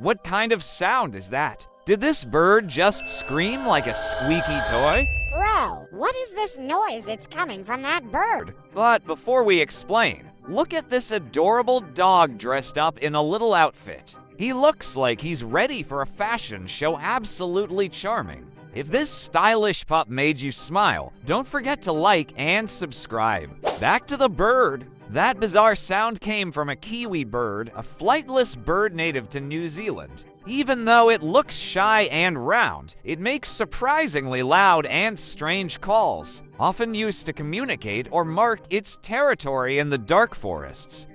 What kind of sound is that? Did this bird just scream like a squeaky toy? Bro, what is this noise? It's coming from that bird. But before we explain, look at this adorable dog dressed up in a little outfit. He looks like he's ready for a fashion show. Absolutely charming. If this stylish pup made you smile, don't forget to like and subscribe. Back to the bird. That bizarre sound came from a kiwi bird, a flightless bird native to New Zealand. Even though it looks shy and round, it makes surprisingly loud and strange calls, often used to communicate or mark its territory in the dark forests.